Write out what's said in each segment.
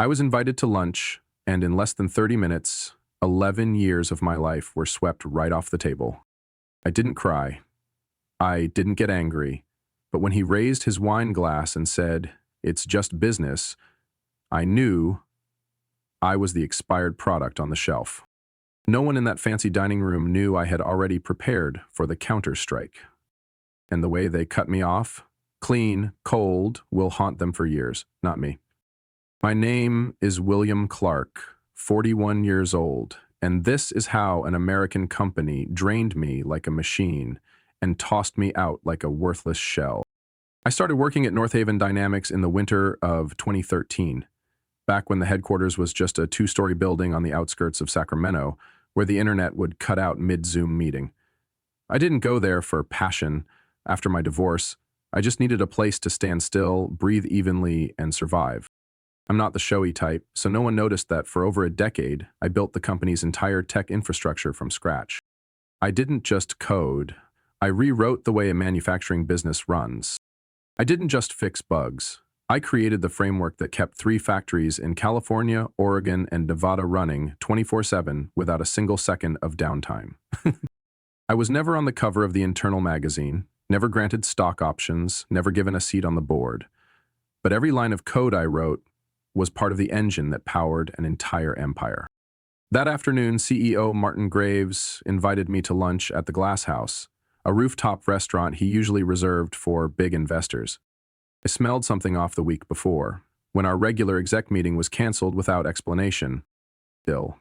I was invited to lunch, and in less than 30 minutes, 11 years of my life were swept right off the table. I didn't cry. I didn't get angry. But when he raised his wine glass and said, "It's just business," I knew I was the expired product on the shelf. No one in that fancy dining room knew I had already prepared for the counter-strike. And the way they cut me off, clean, cold, will haunt them for years, not me. My name is William Clark, 41 years old, and this is how an American company drained me like a machine and tossed me out like a worthless shell. I started working at North Haven Dynamics in the winter of 2013, back when the headquarters was just a two-story building on the outskirts of Sacramento, where the internet would cut out mid-Zoom meeting. I didn't go there for passion. After my divorce, I just needed a place to stand still, breathe evenly, and survive. I'm not the showy type, so no one noticed that for over a decade, I built the company's entire tech infrastructure from scratch. I didn't just code. I rewrote the way a manufacturing business runs. I didn't just fix bugs. I created the framework that kept 3 factories in California, Oregon, and Nevada running 24/7 without a single second of downtime. I was never on the cover of the internal magazine, never granted stock options, never given a seat on the board. But every line of code I wrote was part of the engine that powered an entire empire. That afternoon, CEO Martin Graves invited me to lunch at the Glass House, a rooftop restaurant he usually reserved for big investors. I smelled something off the week before, when our regular exec meeting was canceled without explanation. Still,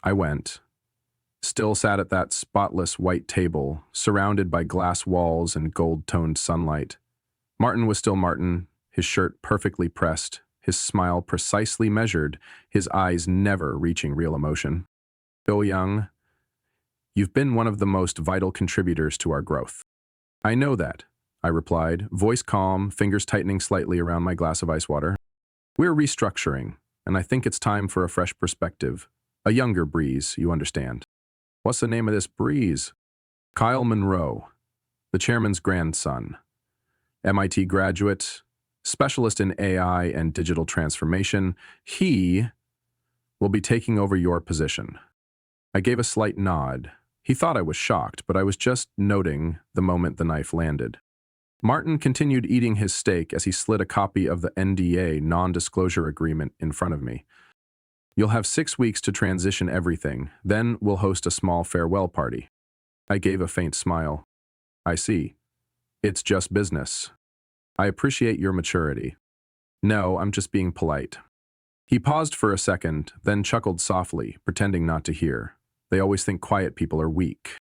I went. Still sat at that spotless white table, surrounded by glass walls and gold-toned sunlight. Martin was still Martin, his shirt perfectly pressed, his smile precisely measured, his eyes never reaching real emotion. "Bill Young, you've been one of the most vital contributors to our growth." "I know that," I replied, voice calm, fingers tightening slightly around my glass of ice water. "We're restructuring, and I think it's time for a fresh perspective. A younger breeze, you understand." "What's the name of this breeze?" "Kyle Monroe, the chairman's grandson. MIT graduate, specialist in AI and digital transformation. He will be taking over your position." I gave a slight nod. He thought I was shocked, but I was just noting the moment the knife landed. Martin continued eating his steak as he slid a copy of the NDA, non-disclosure agreement, in front of me. "You'll have 6 weeks to transition everything, then we'll host a small farewell party." I gave a faint smile. "I see. It's just business. I appreciate your maturity." "No, I'm just being polite." He paused for a second, then chuckled softly, pretending not to hear. They always think quiet people are weak.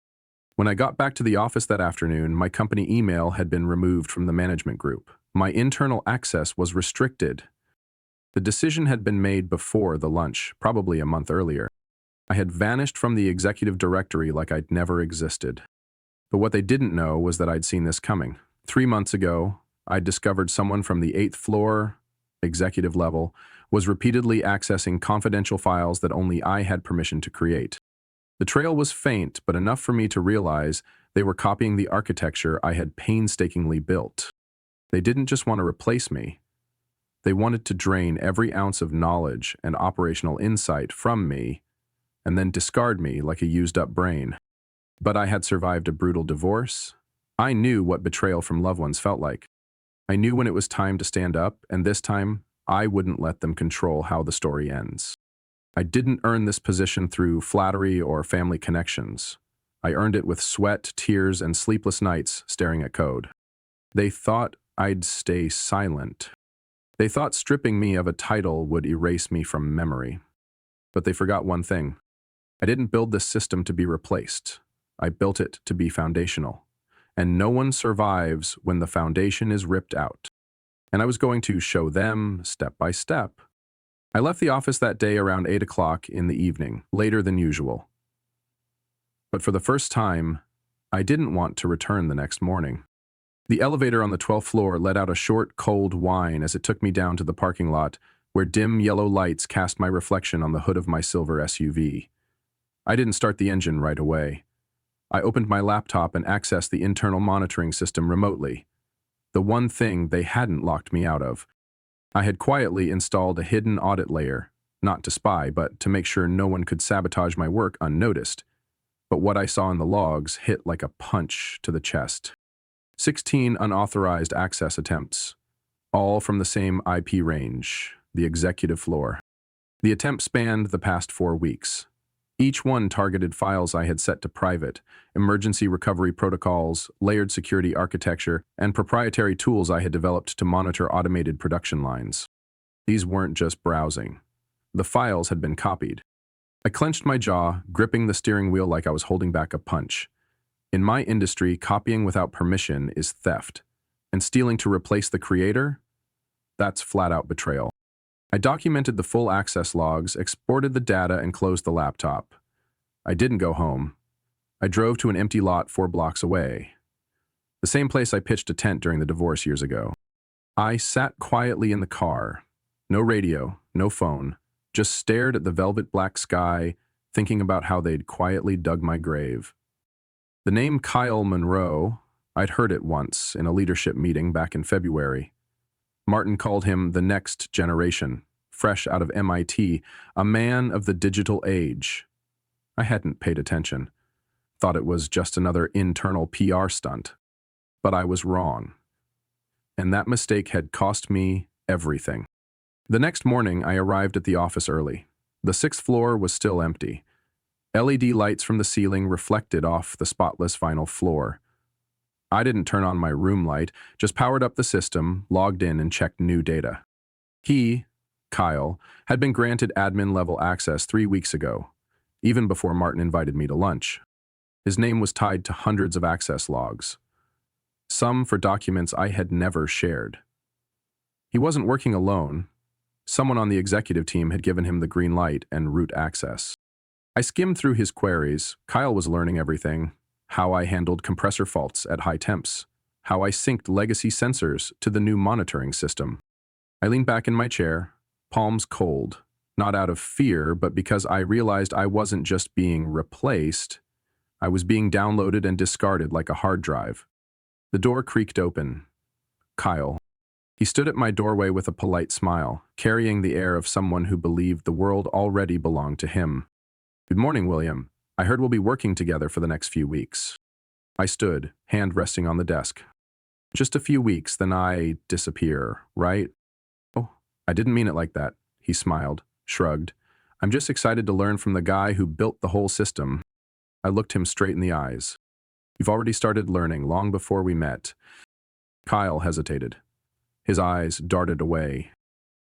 When I got back to the office that afternoon, my company email had been removed from the management group. My internal access was restricted. The decision had been made before the lunch, probably a month earlier. I had vanished from the executive directory like I'd never existed. But what they didn't know was that I'd seen this coming. 3 months ago, I'd discovered someone from the 8th floor, executive level, was repeatedly accessing confidential files that only I had permission to create. The trail was faint, but enough for me to realize they were copying the architecture I had painstakingly built. They didn't just want to replace me. They wanted to drain every ounce of knowledge and operational insight from me and then discard me like a used-up brain. But I had survived a brutal divorce. I knew what betrayal from loved ones felt like. I knew when it was time to stand up, and this time, I wouldn't let them control how the story ends. I didn't earn this position through flattery or family connections. I earned it with sweat, tears, and sleepless nights staring at code. They thought I'd stay silent. They thought stripping me of a title would erase me from memory. But they forgot one thing. I didn't build this system to be replaced. I built it to be foundational. And no one survives when the foundation is ripped out. And I was going to show them step by step. I left the office that day around 8 o'clock in the evening, later than usual. But for the first time, I didn't want to return the next morning. The elevator on the 12th floor let out a short, cold whine as it took me down to the parking lot, where dim yellow lights cast my reflection on the hood of my silver SUV. I didn't start the engine right away. I opened my laptop and accessed the internal monitoring system remotely. The one thing they hadn't locked me out of. I had quietly installed a hidden audit layer, not to spy, but to make sure no one could sabotage my work unnoticed. But what I saw in the logs hit like a punch to the chest. 16 unauthorized access attempts, all from the same IP range, the executive floor. The attempts spanned the past 4 weeks. Each one targeted files I had set to private, emergency recovery protocols, layered security architecture, and proprietary tools I had developed to monitor automated production lines. These weren't just browsing. The files had been copied. I clenched my jaw, gripping the steering wheel like I was holding back a punch. In my industry, copying without permission is theft, and stealing to replace the creator? That's flat-out betrayal. I documented the full access logs, exported the data, and closed the laptop. I didn't go home. I drove to an empty lot 4 blocks away, the same place I pitched a tent during the divorce years ago. I sat quietly in the car. No radio, no phone, just stared at the velvet black sky, thinking about how they'd quietly dug my grave. The name Kyle Monroe, I'd heard it once in a leadership meeting back in February. Martin called him the next generation, fresh out of MIT, a man of the digital age. I hadn't paid attention, thought it was just another internal PR stunt. But I was wrong. And that mistake had cost me everything. The next morning, I arrived at the office early. The 6th floor was still empty. LED lights from the ceiling reflected off the spotless vinyl floor. I didn't turn on my room light, just powered up the system, logged in, and checked new data. He, Kyle, had been granted admin-level access 3 weeks ago, even before Martin invited me to lunch. His name was tied to hundreds of access logs, some for documents I had never shared. He wasn't working alone. Someone on the executive team had given him the green light and root access. I skimmed through his queries. Kyle was learning everything: how I handled compressor faults at high temps, how I synced legacy sensors to the new monitoring system. I leaned back in my chair, palms cold, not out of fear, but because I realized I wasn't just being replaced, I was being downloaded and discarded like a hard drive. The door creaked open. Kyle. He stood at my doorway with a polite smile, carrying the air of someone who believed the world already belonged to him. "Good morning, William. I heard we'll be working together for the next few weeks." I stood, hand resting on the desk. "Just a few weeks, then I disappear, right?" "Oh, I didn't mean it like that," he smiled, shrugged. "I'm just excited to learn from the guy who built the whole system." I looked him straight in the eyes. "You've already started learning long before we met." Kyle hesitated. His eyes darted away.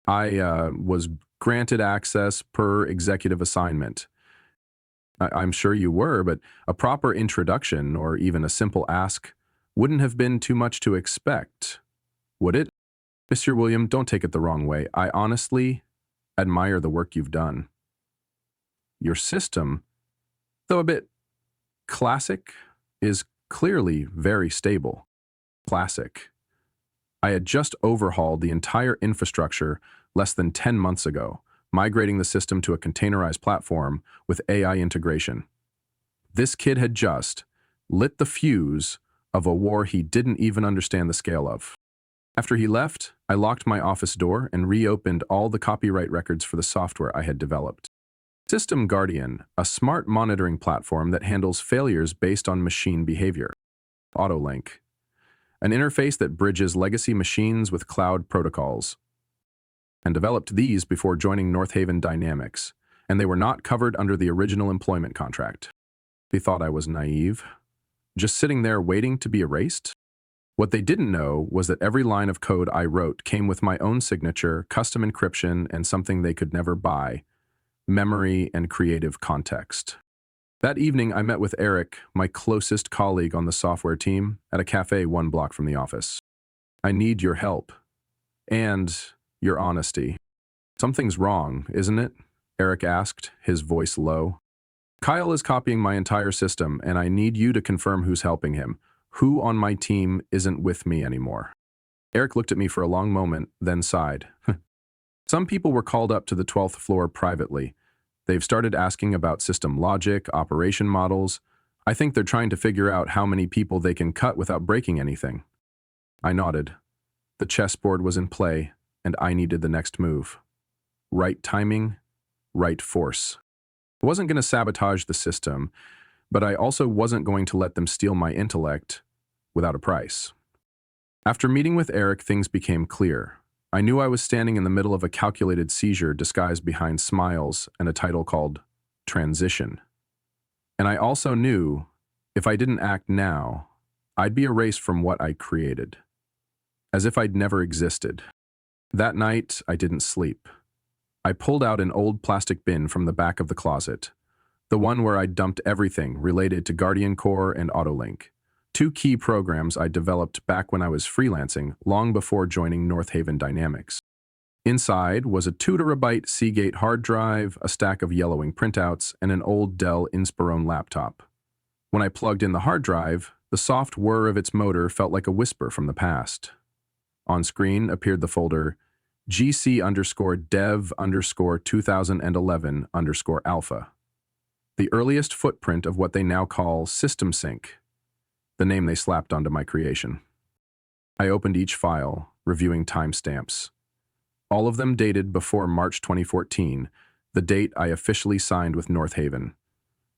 I was granted access per executive assignment." I'm sure you were, but a proper introduction or even a simple ask wouldn't have been too much to expect, would it?" "Mr. William, don't take it the wrong way. I honestly admire the work you've done. Your system, though a bit classic, is clearly very stable." Classic. I had just overhauled the entire infrastructure less than 10 months ago, migrating the system to a containerized platform with AI integration. This kid had just lit the fuse of a war he didn't even understand the scale of. After he left, I locked my office door and reopened all the copyright records for the software I had developed. System Guardian, a smart monitoring platform that handles failures based on machine behavior. Autolink, an interface that bridges legacy machines with cloud protocols. And developed these before joining North Haven Dynamics, and they were not covered under the original employment contract. They thought I was naive, just sitting there waiting to be erased. What they didn't know was that every line of code I wrote came with my own signature, custom encryption, and something they could never buy: memory and creative context. That evening, I met with Eric, my closest colleague on the software team, at a cafe 1 block from the office. "I need your help. And your honesty." "Something's wrong, isn't it?" Eric asked, his voice low. "Kyle is copying my entire system, and I need you to confirm who's helping him. Who on my team isn't with me anymore?" Eric looked at me for a long moment, then sighed. "Some people were called up to the 12th floor privately. They've started asking about system logic, operation models. I think they're trying to figure out how many people they can cut without breaking anything." I nodded. The chessboard was in play. and I needed the next move. Right timing, right force. I wasn't going to sabotage the system, but I also wasn't going to let them steal my intellect without a price. After meeting with Eric, things became clear. I knew I was standing in the middle of a calculated seizure disguised behind smiles and a title called Transition. And I also knew if I didn't act now, I'd be erased from what I created, as if I'd never existed. That night, I didn't sleep. I pulled out an old plastic bin from the back of the closet, the one where I'd dumped everything related to Guardian Core and Autolink, two key programs I developed back when I was freelancing, long before joining North Haven Dynamics. Inside was a 2 TB Seagate hard drive, a stack of yellowing printouts, and an old Dell Inspiron laptop. When I plugged in the hard drive, the soft whir of its motor felt like a whisper from the past. On screen appeared the folder GC_dev_2011_alpha, the earliest footprint of what they now call System Sync, the name they slapped onto my creation. I opened each file, reviewing timestamps. All of them dated before March 2014, the date I officially signed with North Haven.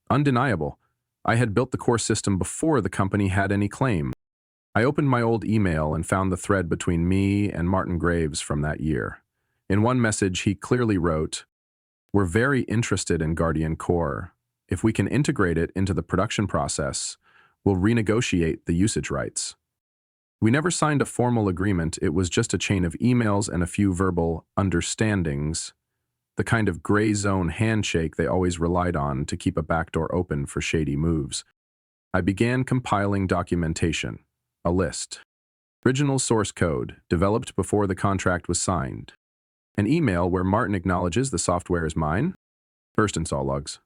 Undeniable, I had built the core system before the company had any claim. I opened my old email and found the thread between me and Martin Graves from that year. In one message, he clearly wrote, "We're very interested in Guardian Core. If we can integrate it into the production process, we'll renegotiate the usage rights." We never signed a formal agreement. It was just a chain of emails and a few verbal understandings, the kind of gray zone handshake they always relied on to keep a backdoor open for shady moves. I began compiling documentation, a list. Original source code, developed before the contract was signed. An email where Martin acknowledges the software is mine. First install logs.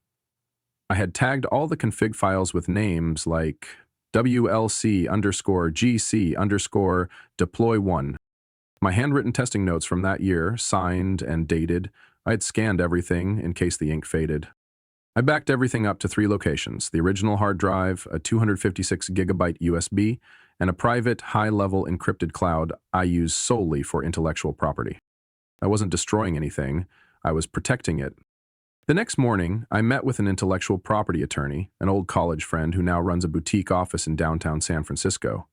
I had tagged all the config files with names like WLC_GC_deploy1. My handwritten testing notes from that year, signed and dated. I had scanned everything in case the ink faded. I backed everything up to 3 locations: the original hard drive, a 256 GB USB, and a private, high-level encrypted cloud I use solely for intellectual property. I wasn't destroying anything, I was protecting it. The next morning, I met with an intellectual property attorney, an old college friend who now runs a boutique office in downtown San Francisco.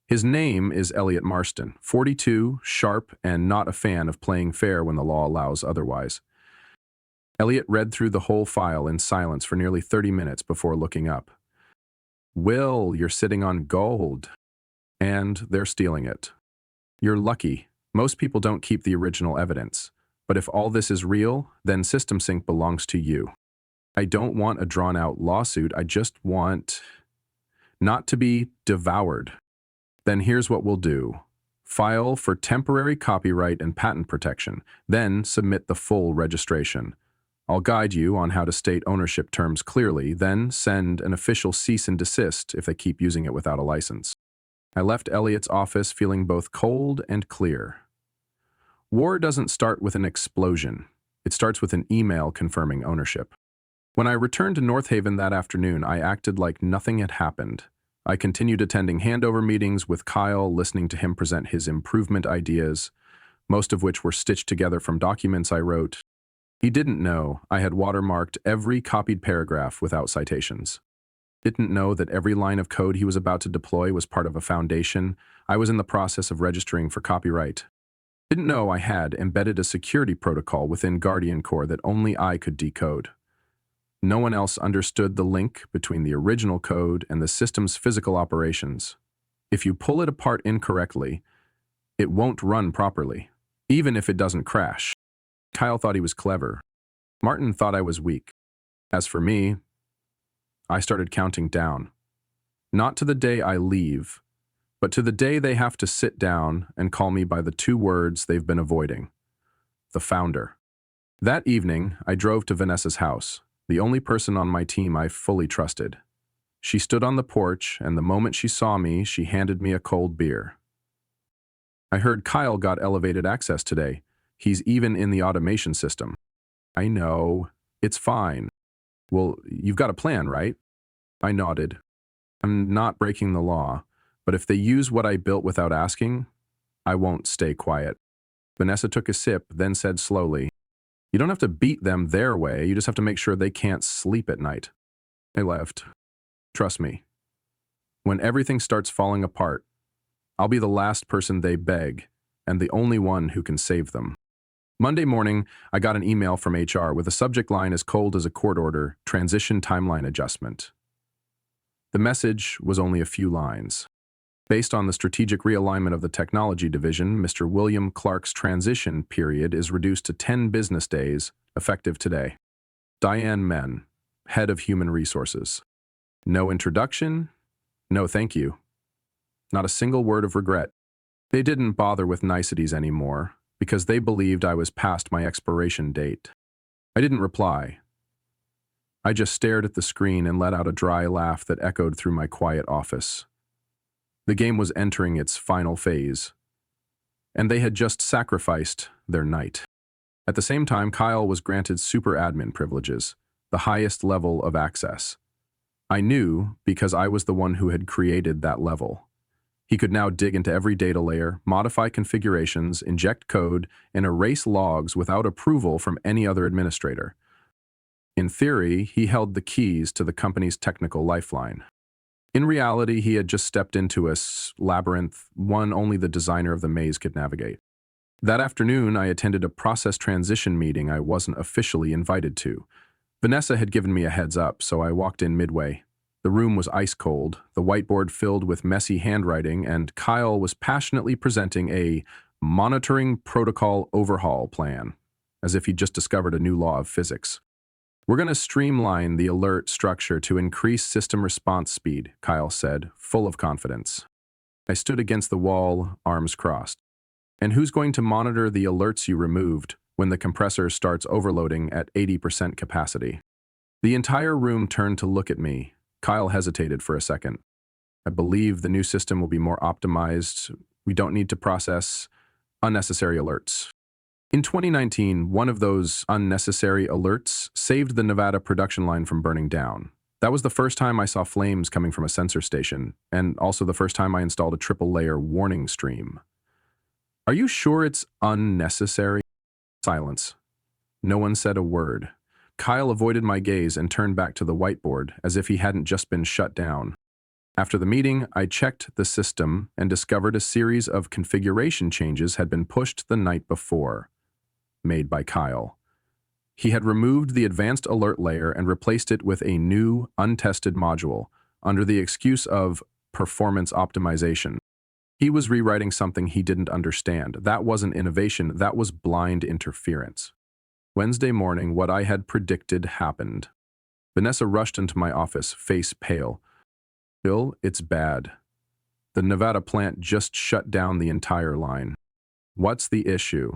His name is Elliot Marston, 42, sharp, and not a fan of playing fair when the law allows otherwise. Elliot read through the whole file in silence for nearly 30 minutes before looking up. "Will, you're sitting on gold. And they're stealing it. You're lucky. Most people don't keep the original evidence. But if all this is real, then System Sync belongs to you. I don't want a drawn-out lawsuit. I just want not to be devoured. Then here's what we'll do. File for temporary copyright and patent protection, then submit the full registration. I'll guide you on how to state ownership terms clearly, then send an official cease and desist if they keep using it without a license." I left Elliot's office feeling both cold and clear. War doesn't start with an explosion. It starts with an email confirming ownership. When I returned to North Haven that afternoon, I acted like nothing had happened. I continued attending handover meetings with Kyle, listening to him present his improvement ideas, most of which were stitched together from documents I wrote. He didn't know I had watermarked every copied paragraph without citations. Didn't know that every line of code he was about to deploy was part of a foundation I was in the process of registering for copyright. Didn't know I had embedded a security protocol within Guardian Core that only I could decode. No one else understood the link between the original code and the system's physical operations. If you pull it apart incorrectly, it won't run properly, even if it doesn't crash. Kyle thought he was clever. Martin thought I was weak. As for me, I started counting down. Not to the day I leave, but to the day they have to sit down and call me by the 2 words they've been avoiding: the founder. That evening, I drove to Vanessa's house, the only person on my team I fully trusted. She stood on the porch, and the moment she saw me, she handed me a cold beer. "I heard Kyle got elevated access today. He's even in the automation system." "I know. It's fine." "Well, you've got a plan, right?" I nodded. "I'm not breaking the law, but if they use what I built without asking, I won't stay quiet." Vanessa took a sip, then said slowly, "You don't have to beat them their way, you just have to make sure they can't sleep at night." I left. Trust me, when everything starts falling apart, I'll be the last person they beg, and the only one who can save them. Monday morning, I got an email from HR with a subject line as cold as a court order: transition timeline adjustment. The message was only a few lines. Based on the strategic realignment of the technology division, Mr. William Clark's transition period is reduced to 10 business days, effective today. Diane Men, Head of Human Resources. No introduction, no thank you. Not a single word of regret. They didn't bother with niceties anymore, because they believed I was past my expiration date. I didn't reply. I just stared at the screen and let out a dry laugh that echoed through my quiet office. The game was entering its final phase, and they had just sacrificed their knight. At the same time, Kyle was granted super admin privileges, the highest level of access. I knew because I was the one who had created that level. He could now dig into every data layer, modify configurations, inject code, and erase logs without approval from any other administrator. In theory, he held the keys to the company's technical lifeline. In reality, he had just stepped into a labyrinth, one only the designer of the maze could navigate. That afternoon, I attended a process transition meeting I wasn't officially invited to. Vanessa had given me a heads up, so I walked in midway. The room was ice cold, the whiteboard filled with messy handwriting, and Kyle was passionately presenting a monitoring protocol overhaul plan, as if he'd just discovered a new law of physics. "We're going to streamline the alert structure to increase system response speed," Kyle said, full of confidence. I stood against the wall, arms crossed. "And who's going to monitor the alerts you removed when the compressor starts overloading at 80% capacity?" The entire room turned to look at me. Kyle hesitated for a second. "I believe the new system will be more optimized. We don't need to process unnecessary alerts." In 2019, one of those unnecessary alerts saved the Nevada production line from burning down. That was the first time I saw flames coming from a sensor station, and also the first time I installed a triple-layer warning stream. "Are you sure it's unnecessary?" Silence. No one said a word. Kyle avoided my gaze and turned back to the whiteboard, as if he hadn't just been shut down. After the meeting, I checked the system and discovered a series of configuration changes had been pushed the night before, made by Kyle. He had removed the advanced alert layer and replaced it with a new, untested module, under the excuse of performance optimization. He was rewriting something he didn't understand. That wasn't innovation, that was blind interference. Wednesday morning, what I had predicted happened. Vanessa rushed into my office, face pale. "Bill, it's bad. The Nevada plant just shut down the entire line." "What's the issue?"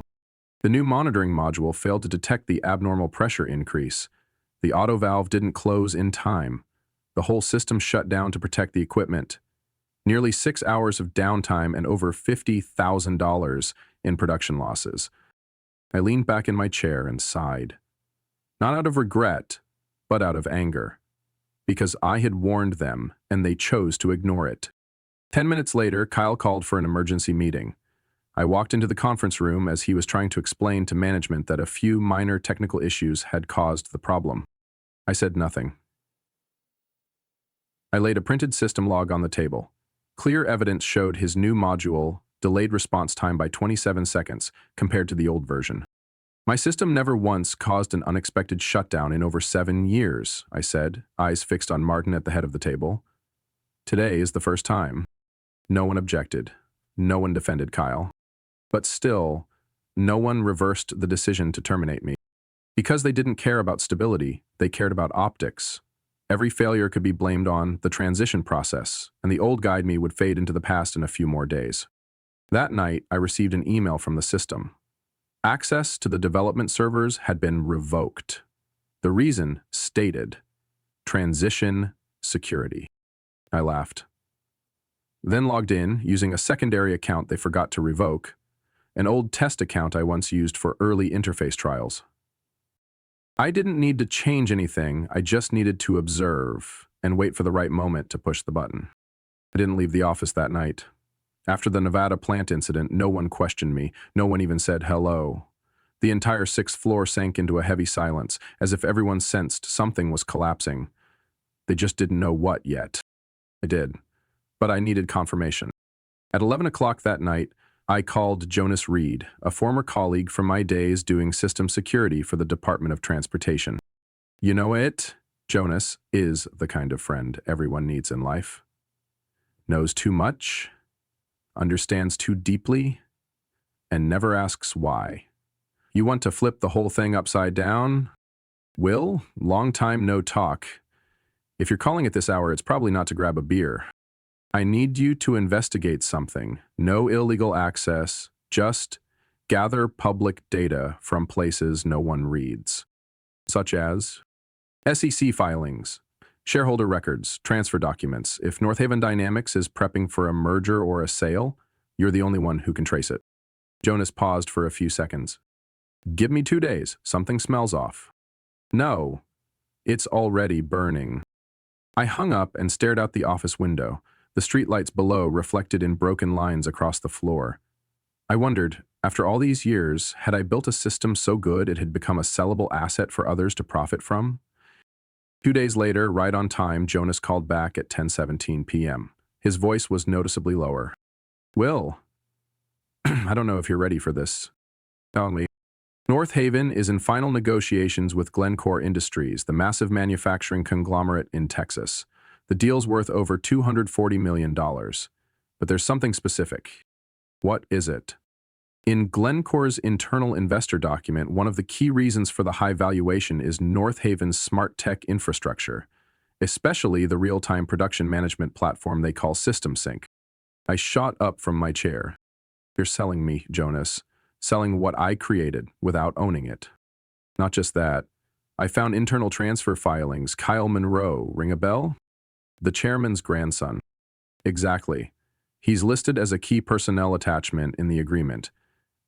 "The new monitoring module failed to detect the abnormal pressure increase. The auto valve didn't close in time. The whole system shut down to protect the equipment. Nearly 6 hours of downtime and over $50,000 in production losses." I leaned back in my chair and sighed. Not out of regret, but out of anger. Because I had warned them, and they chose to ignore it. 10 minutes later, Kyle called for an emergency meeting. I walked into the conference room as he was trying to explain to management that a few minor technical issues had caused the problem. I said nothing. I laid a printed system log on the table. Clear evidence showed his new module delayed response time by 27 seconds compared to the old version. "My system never once caused an unexpected shutdown in over 7 years," I said, eyes fixed on Martin at the head of the table. "Today is the first time." No one objected. No one defended Kyle. But still, no one reversed the decision to terminate me. Because they didn't care about stability, they cared about optics. Every failure could be blamed on the transition process, and the old guide me would fade into the past in a few more days. That night, I received an email from the system. Access to the development servers had been revoked. The reason stated: transition security. I laughed. Then logged in, using a secondary account they forgot to revoke, an old test account I once used for early interface trials. I didn't need to change anything, I just needed to observe and wait for the right moment to push the button. I didn't leave the office that night. After the Nevada plant incident, no one questioned me. No one even said hello. The entire sixth floor sank into a heavy silence, as if everyone sensed something was collapsing. They just didn't know what yet. I did, but I needed confirmation. At 11 o'clock that night, I called Jonas Reed, a former colleague from my days doing system security for the Department of Transportation. You know it? Jonas is the kind of friend everyone needs in life. Knows too much, understands too deeply, and never asks why. You want to flip the whole thing upside down? Will, long time no talk. If you're calling at this hour, it's probably not to grab a beer. I need you to investigate something. No illegal access, just gather public data from places no one reads, such as SEC filings, shareholder records, transfer documents. If North Haven Dynamics is prepping for a merger or a sale, you're the only one who can trace it. Jonas paused for a few seconds. Give me 2 days. Something smells off. No, it's already burning. I hung up and stared out the office window, the streetlights below reflected in broken lines across the floor. I wondered, after all these years, had I built a system so good it had become a sellable asset for others to profit from? 2 days later, right on time, Jonas called back at 10:17 p.m. His voice was noticeably lower. Will, I don't know if you're ready for this. Tell me. North Haven is in final negotiations with Glencore Industries, the massive manufacturing conglomerate in Texas. The deal's worth over $240 million. But there's something specific. What is it? In Glencore's internal investor document, one of the key reasons for the high valuation is North Haven's smart tech infrastructure, especially the real-time production management platform they call SystemSync. I shot up from my chair. You're selling me, Jonas. Selling what I created without owning it. Not just that. I found internal transfer filings. Kyle Monroe, ring a bell? The chairman's grandson. Exactly. He's listed as a key personnel attachment in the agreement.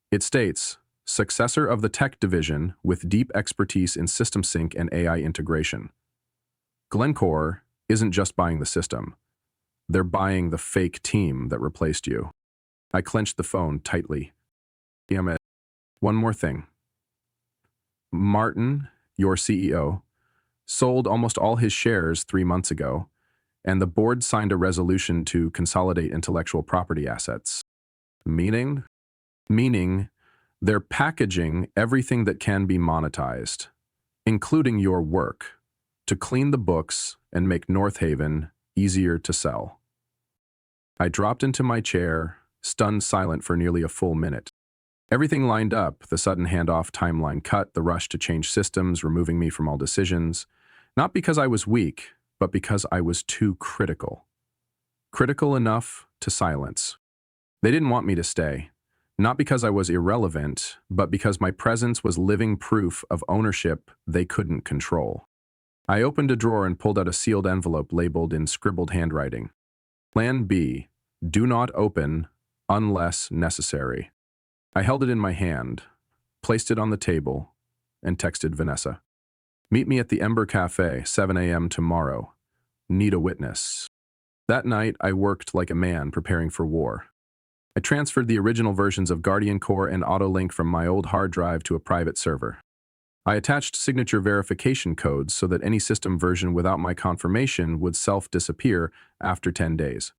It states, successor of the tech division with deep expertise in system sync and AI integration. Glencore isn't just buying the system. They're buying the fake team that replaced you. I clenched the phone tightly. Damn it. One more thing. Martin, your CEO, sold almost all his shares 3 months ago, and the board signed a resolution to consolidate intellectual property assets. Meaning they're packaging everything that can be monetized, including your work, to clean the books and make North Haven easier to sell. I dropped into my chair, stunned silent for nearly a full minute. Everything lined up, the sudden handoff timeline cut, the rush to change systems, removing me from all decisions. Not because I was weak, but because I was too critical. Critical enough to silence. They didn't want me to stay. Not because I was irrelevant, but because my presence was living proof of ownership they couldn't control. I opened a drawer and pulled out a sealed envelope labeled in scribbled handwriting. Plan B, do not open unless necessary. I held it in my hand, placed it on the table, and texted Vanessa. Meet me at the Ember Cafe, 7 a.m. tomorrow. Need a witness. That night, I worked like a man preparing for war. I transferred the original versions of Guardian Core and AutoLink from my old hard drive to a private server. I attached signature verification codes so that any system version without my confirmation would self-disappear after 10 days.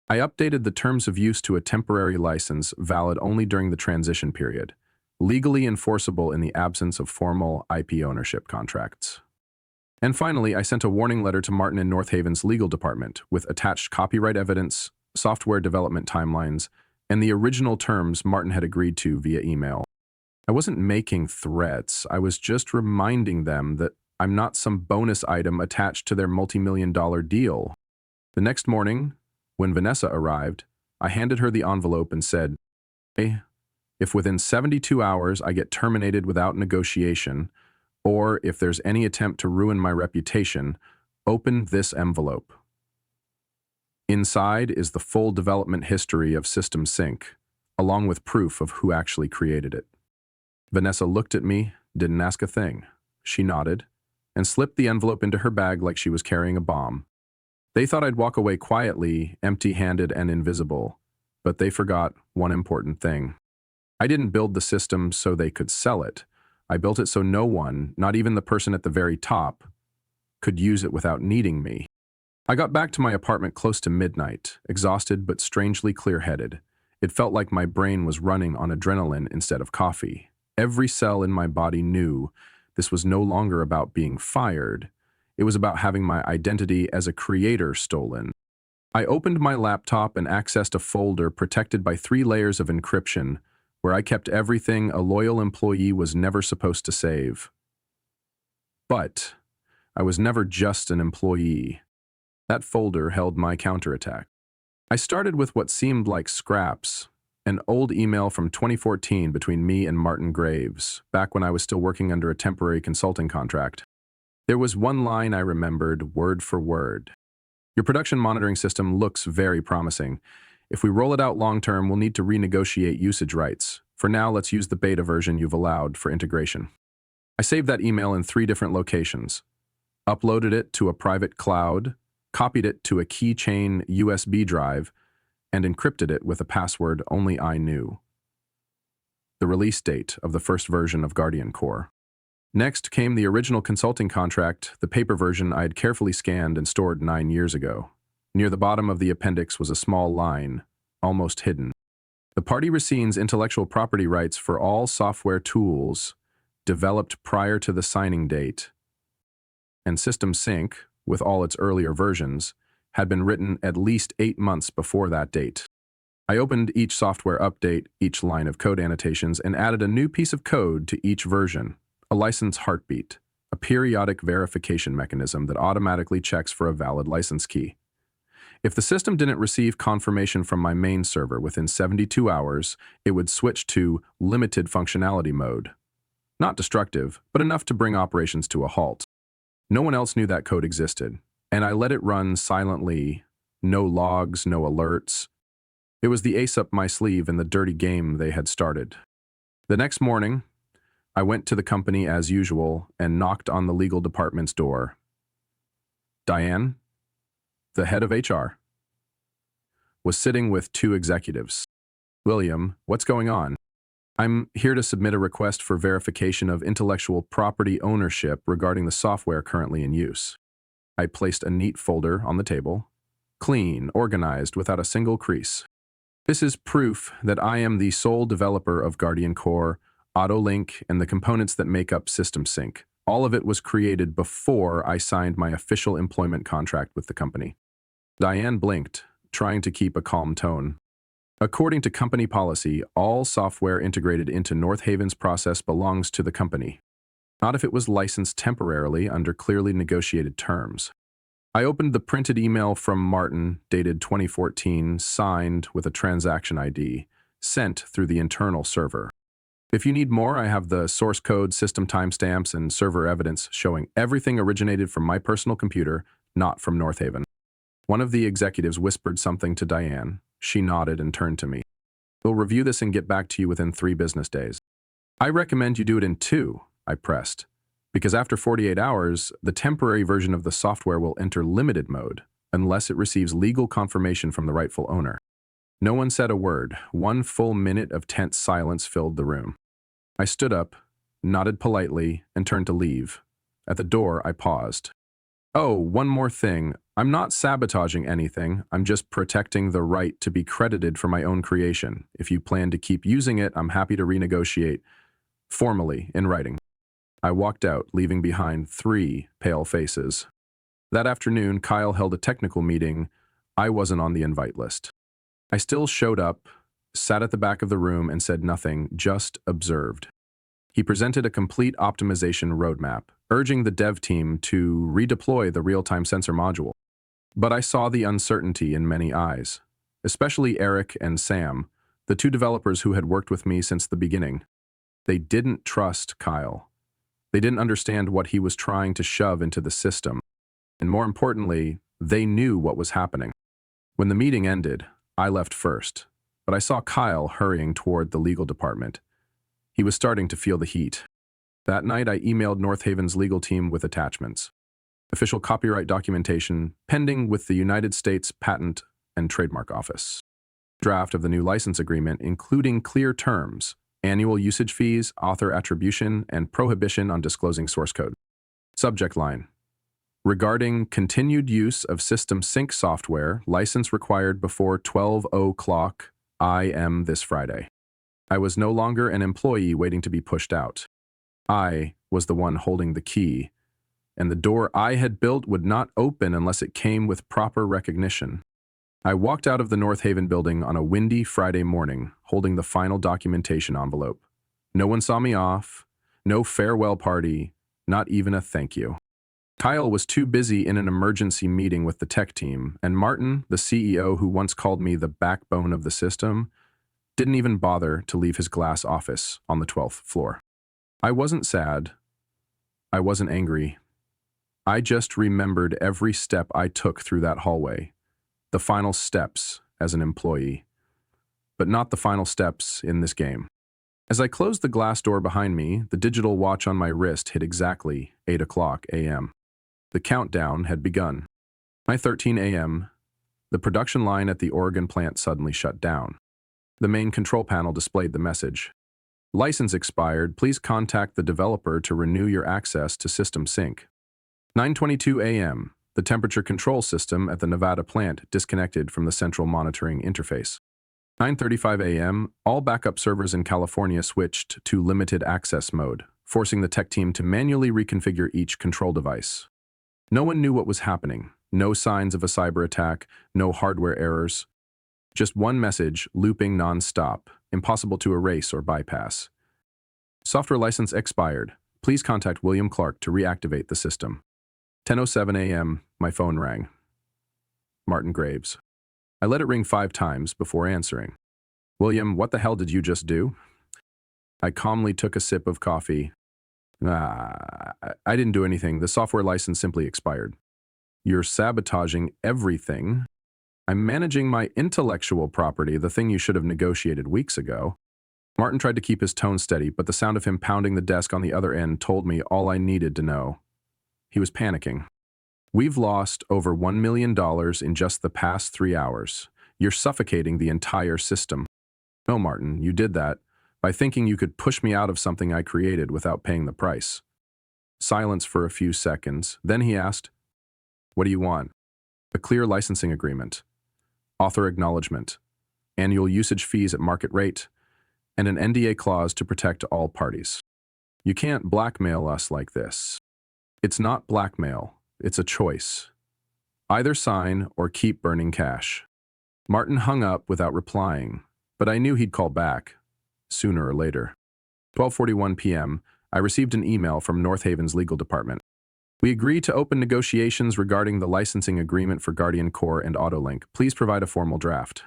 I updated the terms of use to a temporary license valid only during the transition period, legally enforceable in the absence of formal IP ownership contracts. And finally, I sent a warning letter to Martin and North Haven's legal department with attached copyright evidence, software development timelines, and the original terms Martin had agreed to via email. I wasn't making threats, I was just reminding them that I'm not some bonus item attached to their multi-million-dollar deal. The next morning, when Vanessa arrived, I handed her the envelope and said, "Hey, if within 72 hours I get terminated without negotiation, or if there's any attempt to ruin my reputation, open this envelope." Inside is the full development history of System Sync, along with proof of who actually created it. Vanessa looked at me, didn't ask a thing. She nodded, and slipped the envelope into her bag like she was carrying a bomb. They thought I'd walk away quietly, empty-handed and invisible, But they forgot one important thing. I didn't build the system so they could sell it. I built it so no one, not even the person at the very top, could use it without needing me. I got back to my apartment close to midnight, exhausted but strangely clear-headed. It felt like my brain was running on adrenaline instead of coffee. Every cell in my body knew this was no longer about being fired. It was about having my identity as a creator stolen. I opened my laptop and accessed a folder protected by 3 layers of encryption, where I kept everything a loyal employee was never supposed to save. But I was never just an employee. That folder held my counterattack. I started with what seemed like scraps, an old email from 2014 between me and Martin Graves, back when I was still working under a temporary consulting contract. There was one line I remembered word for word. Your production monitoring system looks very promising. If we roll it out long-term, we'll need to renegotiate usage rights. For now, let's use the beta version you've allowed for integration. I saved that email in 3 different locations, uploaded it to a private cloud, copied it to a keychain USB drive, and encrypted it with a password only I knew. The release date of the first version of Guardian Core. Next came the original consulting contract, the paper version I had carefully scanned and stored 9 years ago. Near the bottom of the appendix was a small line, almost hidden. The party recedes intellectual property rights for all software tools developed prior to the signing date, and System Sync, with all its earlier versions, had been written at least 8 months before that date. I opened each software update, each line of code annotations, and added a new piece of code to each version, a license heartbeat, a periodic verification mechanism that automatically checks for a valid license key. If the system didn't receive confirmation from my main server within 72 hours, it would switch to limited functionality mode. Not destructive, but enough to bring operations to a halt. No one else knew that code existed, and I let it run silently, no logs, no alerts. It was the ace up my sleeve in the dirty game they had started. The next morning, I went to the company as usual and knocked on the legal department's door. Diane, the head of HR, was sitting with 2 executives. William, what's going on? I'm here to submit a request for verification of intellectual property ownership regarding the software currently in use. I placed a neat folder on the table, clean, organized, without a single crease. This is proof that I am the sole developer of Guardian Core, AutoLink, and the components that make up System Sync. All of it was created before I signed my official employment contract with the company. Diane blinked, trying to keep a calm tone. According to company policy, all software integrated into North Haven's process belongs to the company, not if it was licensed temporarily under clearly negotiated terms. I opened the printed email from Martin, dated 2014, signed with a transaction ID, sent through the internal server. If you need more, I have the source code, system timestamps, and server evidence showing everything originated from my personal computer, not from North Haven. One of the executives whispered something to Diane. She nodded and turned to me. We'll review this and get back to you within 3 business days. I recommend you do it in 2, I pressed, because after 48 hours, the temporary version of the software will enter limited mode unless it receives legal confirmation from the rightful owner. No one said a word. 1 full minute of tense silence filled the room. I stood up, nodded politely, and turned to leave. At the door, I paused. Oh, one more thing. I'm not sabotaging anything. I'm just protecting the right to be credited for my own creation. If you plan to keep using it, I'm happy to renegotiate, formally, in writing. I walked out, leaving behind 3 pale faces. That afternoon, Kyle held a technical meeting. I wasn't on the invite list. I still showed up, sat at the back of the room, and said nothing, just observed. He presented a complete optimization roadmap, urging the dev team to redeploy the real-time sensor module. But I saw the uncertainty in many eyes, especially Eric and Sam, the 2 developers who had worked with me since the beginning. They didn't trust Kyle. They didn't understand what he was trying to shove into the system. And more importantly, they knew what was happening. When the meeting ended, I left first, but I saw Kyle hurrying toward the legal department. He was starting to feel the heat. That night, I emailed North Haven's legal team with attachments. Official copyright documentation pending with the United States Patent and Trademark Office. Draft of the new license agreement, including clear terms, annual usage fees, author attribution, and prohibition on disclosing source code. Subject line: regarding continued use of system sync software, license required before 12 o'clock IM this Friday. I was no longer an employee waiting to be pushed out. I was the one holding the key, and the door I had built would not open unless it came with proper recognition. I walked out of the North Haven building on a windy Friday morning, holding the final documentation envelope. No one saw me off, no farewell party, not even a thank you. Kyle was too busy in an emergency meeting with the tech team, and Martin, the CEO who once called me the backbone of the system, didn't even bother to leave his glass office on the 12th floor. I wasn't sad. I wasn't angry. I just remembered every step I took through that hallway, the final steps as an employee, but not the final steps in this game. As I closed the glass door behind me, the digital watch on my wrist hit exactly 8 o'clock a.m. The countdown had begun. 9:13 a.m., the production line at the Oregon plant suddenly shut down. The main control panel displayed the message: license expired, please contact the developer to renew your access to system sync. 9:22 a.m., the temperature control system at the Nevada plant disconnected from the central monitoring interface. 9:35 a.m., all backup servers in California switched to limited access mode, forcing the tech team to manually reconfigure each control device. No one knew what was happening. No signs of a cyber attack, no hardware errors. Just one message, looping non-stop, impossible to erase or bypass. Software license expired. Please contact William Clark to reactivate the system. 10:07 a.m., my phone rang. Martin Graves. I let it ring 5 times before answering. William, what the hell did you just do? I calmly took a sip of coffee. I didn't do anything. The software license simply expired. You're sabotaging everything. I'm managing my intellectual property, the thing you should have negotiated weeks ago. Martin tried to keep his tone steady, but the sound of him pounding the desk on the other end told me all I needed to know. He was panicking. We've lost over $1 million in just the past 3 hours. You're suffocating the entire system. No, Martin, you did that by thinking you could push me out of something I created without paying the price. Silence for a few seconds. Then he asked, what do you want? A clear licensing agreement, author acknowledgement, annual usage fees at market rate, and an NDA clause to protect all parties. You can't blackmail us like this. It's not blackmail. It's a choice. Either sign or keep burning cash. Martin hung up without replying, but I knew he'd call back, sooner or later. 12:41 p.m., I received an email from North Haven's legal department. We agree to open negotiations regarding the licensing agreement for Guardian Core and AutoLink. Please provide a formal draft.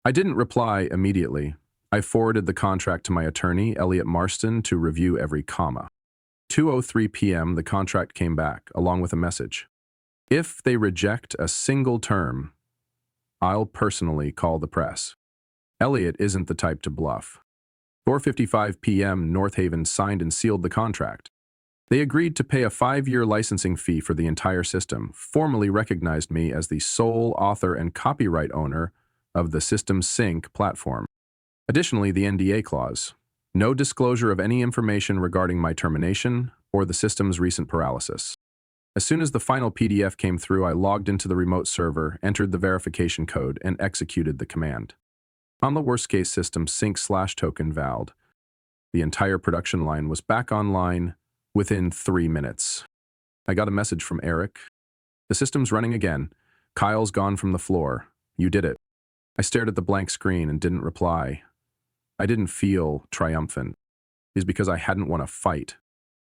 I didn't reply immediately. I forwarded the contract to my attorney, Elliot Marston, to review every comma. 2:03 p.m., the contract came back, along with a message. If they reject a single term, I'll personally call the press. Elliot isn't the type to bluff. 4:55 p.m., North Haven signed and sealed the contract. They agreed to pay a 5-year licensing fee for the entire system, formally recognized me as the sole author and copyright owner of the System Sync platform. Additionally, the NDA clause. No disclosure of any information regarding my termination or the system's recent paralysis. As soon as the final PDF came through, I logged into the remote server, entered the verification code, and executed the command. On the worst-case system sync/token valid, the entire production line was back online within 3 minutes. I got a message from Eric. The system's running again. Kyle's gone from the floor. You did it. I stared at the blank screen and didn't reply. I didn't feel triumphant. It's because I hadn't won a fight.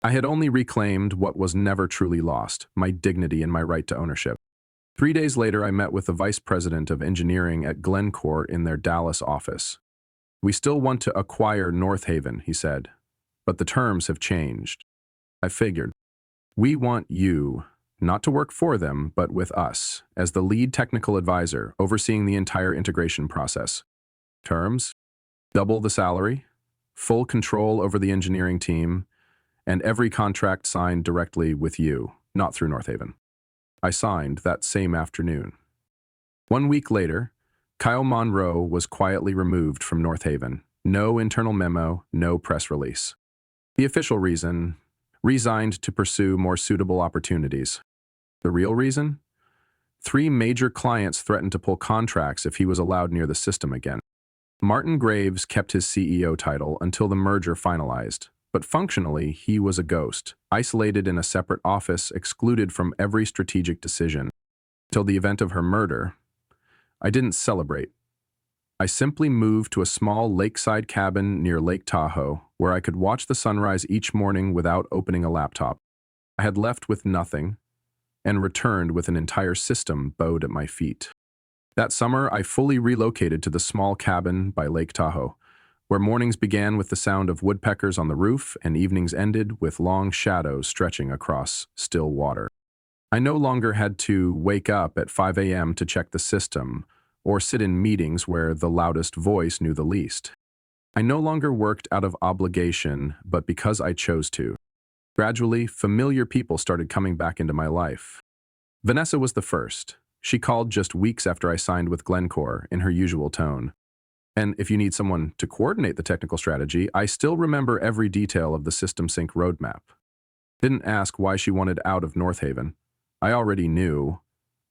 I had only reclaimed what was never truly lost, my dignity and my right to ownership. 3 days later, I met with the vice president of engineering at Glencore in their Dallas office. We still want to acquire North Haven, he said, but the terms have changed. I figured. We want you not to work for them, but with us, as the lead technical advisor overseeing the entire integration process. Terms? Double the salary, full control over the engineering team, and every contract signed directly with you, not through North Haven. I signed that same afternoon. 1 week later, Kyle Monroe was quietly removed from North Haven. No internal memo, no press release. The official reason, resigned to pursue more suitable opportunities. The real reason? 3 major clients threatened to pull contracts if he was allowed near the system again. Martin Graves kept his CEO title until the merger finalized, but functionally he was a ghost, isolated in a separate office, excluded from every strategic decision. Till the event of her murder, I didn't celebrate. I simply moved to a small lakeside cabin near Lake Tahoe, where I could watch the sunrise each morning without opening a laptop. I had left with nothing, and returned with an entire system bowed at my feet. That summer, I fully relocated to the small cabin by Lake Tahoe, where mornings began with the sound of woodpeckers on the roof and evenings ended with long shadows stretching across still water. I no longer had to wake up at 5 a.m. to check the system, or sit in meetings where the loudest voice knew the least. I no longer worked out of obligation, but because I chose to. Gradually, familiar people started coming back into my life. Vanessa was the first. She called just weeks after I signed with Glencore in her usual tone. And if you need someone to coordinate the technical strategy, I still remember every detail of the System Sync roadmap. Didn't ask why she wanted out of North Haven. I already knew.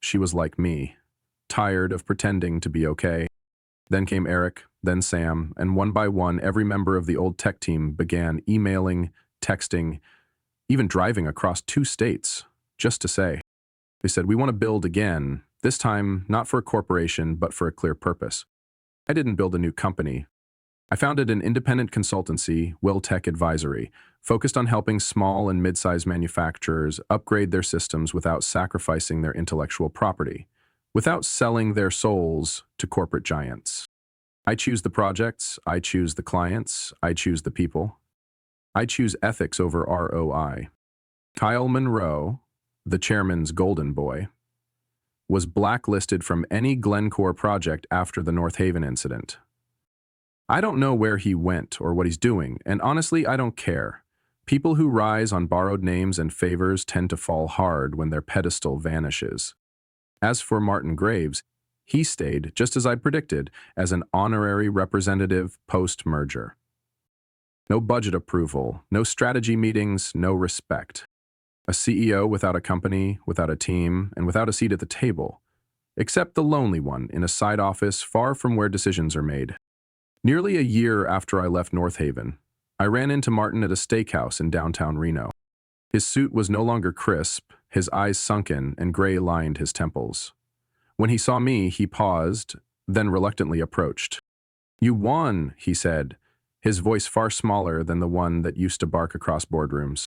She was like me, tired of pretending to be okay. Then came Eric, then Sam, and one by one, every member of the old tech team began emailing, texting, even driving across 2 states, just to say. They said, "We want to build again, this time not for a corporation, but for a clear purpose." I didn't build a new company. I founded an independent consultancy, Will Tech Advisory, focused on helping small and mid-sized manufacturers upgrade their systems without sacrificing their intellectual property, without selling their souls to corporate giants. I choose the projects, I choose the clients, I choose the people. I choose ethics over ROI. Kyle Monroe, the chairman's golden boy, was blacklisted from any Glencore project after the North Haven incident. I don't know where he went or what he's doing, and honestly, I don't care. People who rise on borrowed names and favors tend to fall hard when their pedestal vanishes. As for Martin Graves, he stayed, just as I'd predicted, as an honorary representative post-merger. No budget approval, no strategy meetings, no respect. A CEO without a company, without a team, and without a seat at the table, except the lonely one in a side office far from where decisions are made. Nearly a year after I left North Haven, I ran into Martin at a steakhouse in downtown Reno. His suit was no longer crisp, his eyes sunken, and gray lined his temples. When he saw me, he paused, then reluctantly approached. "You won," he said, his voice far smaller than the one that used to bark across boardrooms.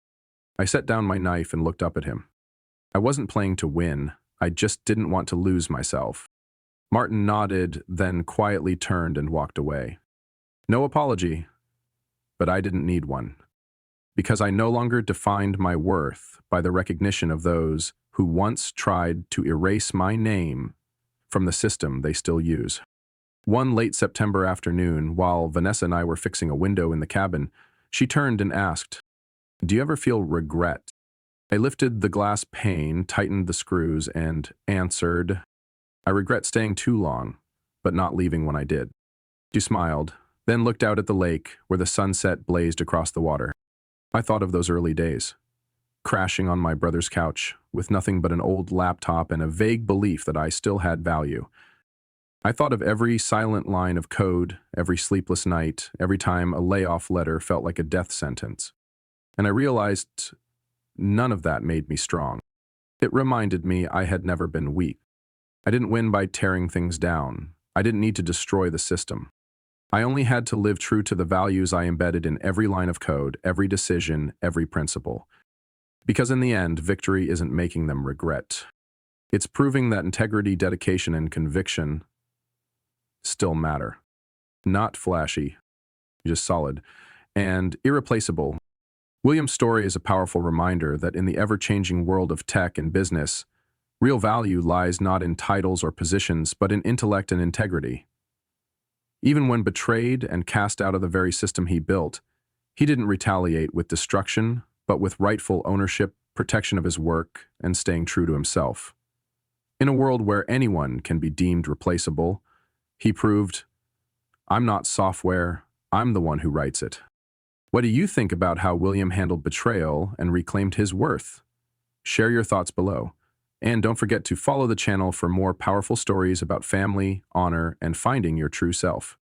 I set down my knife and looked up at him. I wasn't playing to win, I just didn't want to lose myself. Martin nodded, then quietly turned and walked away. No apology, but I didn't need one. Because I no longer defined my worth by the recognition of those who once tried to erase my name from the system they still use. One late September afternoon, while Vanessa and I were fixing a window in the cabin, she turned and asked, "Do you ever feel regret?" I lifted the glass pane, tightened the screws, and answered, "I regret staying too long, but not leaving when I did." She smiled, then looked out at the lake where the sunset blazed across the water. I thought of those early days, crashing on my brother's couch with nothing but an old laptop and a vague belief that I still had value. I thought of every silent line of code, every sleepless night, every time a layoff letter felt like a death sentence. And I realized none of that made me strong. It reminded me I had never been weak. I didn't win by tearing things down. I didn't need to destroy the system. I only had to live true to the values I embedded in every line of code, every decision, every principle. Because in the end, victory isn't making them regret. It's proving that integrity, dedication, and conviction still matter. Not flashy, just solid, and irreplaceable. William's story is a powerful reminder that in the ever-changing world of tech and business, real value lies not in titles or positions, but in intellect and integrity. Even when betrayed and cast out of the very system he built, he didn't retaliate with destruction, but with rightful ownership, protection of his work, and staying true to himself. In a world where anyone can be deemed replaceable, He proved, I'm not software, I'm the one who writes it. What do you think about how William handled betrayal and reclaimed his worth? Share your thoughts below. And don't forget to follow the channel for more powerful stories about family, honor, and finding your true self.